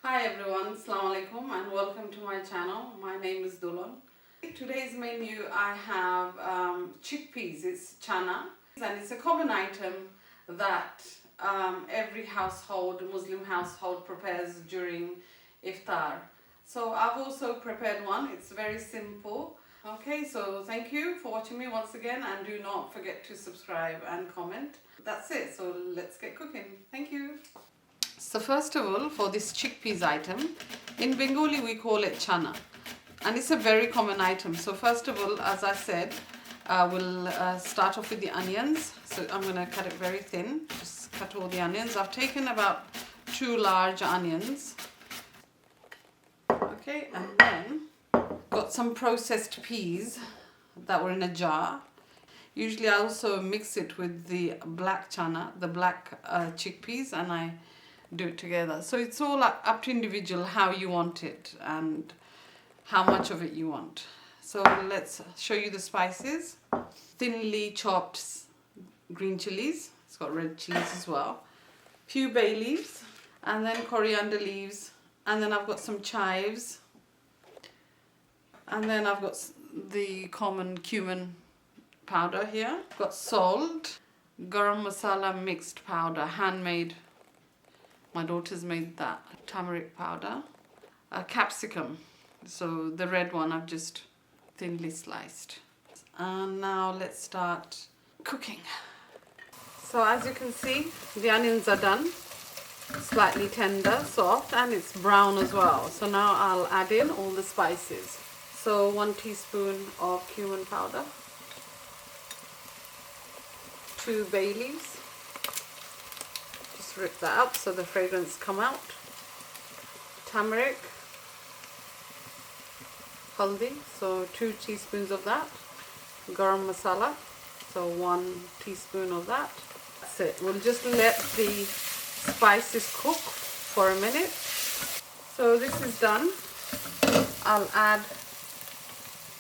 Hi everyone, Assalamu alaikum and welcome to my channel. My name is Dolon. Today's menu I have chickpeas, it's Chana, and it's a common item that every household, Muslim household prepares during iftar. So I've also prepared one, it's very simple. Okay, so thank you for watching me once again and do not forget to subscribe and comment. That's it, so let's get cooking. Thank you. So first of all, for this chickpeas item, in Bengali we call it chana, and it's a very common item. So first of all, as I said, we'll start off with the onions. So I'm going to cut it very thin, just cut all the onions. I've taken about 2 large onions. Okay, and then got some processed peas that were in a jar. Usually I also mix it with the black chana, the black chickpeas, and I do it together. So it's all up to individual how you want it and how much of it you want. So let's show you the spices. Thinly chopped green chilies. It's got red chilies as well. Few bay leaves and then coriander leaves, and then I've got some chives, and then I've got the common cumin powder here. I've got salt, Garam Masala mixed powder, handmade. My daughter's made that. Tumeric powder. Capsicum. So the red one I've just thinly sliced. And now let's start cooking. So as you can see, the onions are done. Slightly tender, soft, and it's brown as well. So now I'll add in all the spices. So 1 teaspoon of cumin powder. 2 bay leaves. Just rip that up so the fragrance come out. Turmeric, Holdi, so 2 teaspoons of that. Garam Masala, so 1 teaspoon of that. That's it. We'll just let the spices cook for a minute. So this is done. I'll add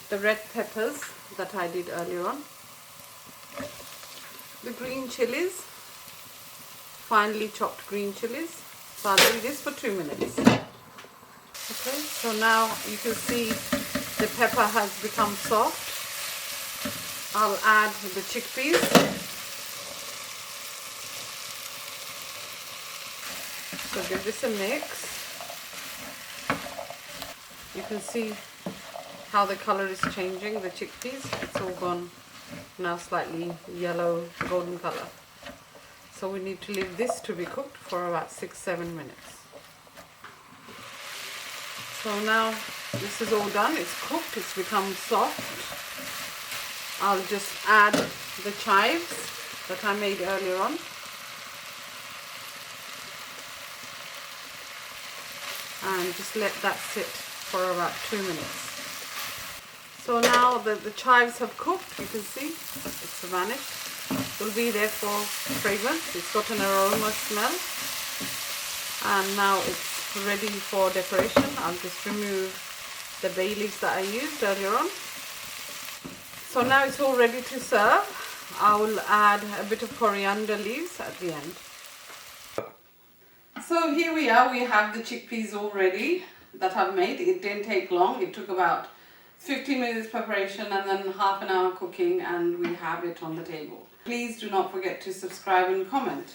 the red peppers that I did earlier on. The green chilies. Finely chopped green chilies. So I'll do this for 2 minutes. Okay, so now you can see the pepper has become soft. I'll add the chickpeas. So give this a mix. You can see how the color is changing, the chickpeas. It's all gone now slightly yellow golden color. So we need to leave this to be cooked for about 6-7 minutes. So now this is all done, it's cooked, it's become soft. I'll just add the chives that I made earlier on. And just let that sit for about 2 minutes. So now that the chives have cooked, you can see it's vanished. It will be there for fragrance. It's got an aroma smell. And now it's ready for decoration. I'll just remove the bay leaves that I used earlier on. So now it's all ready to serve. I will add a bit of coriander leaves at the end. So here we are, we have the chickpeas all ready that I've made. It didn't take long, it took about 15 minutes preparation and then half an hour cooking, and we have it on the table. Please do not forget to subscribe and comment.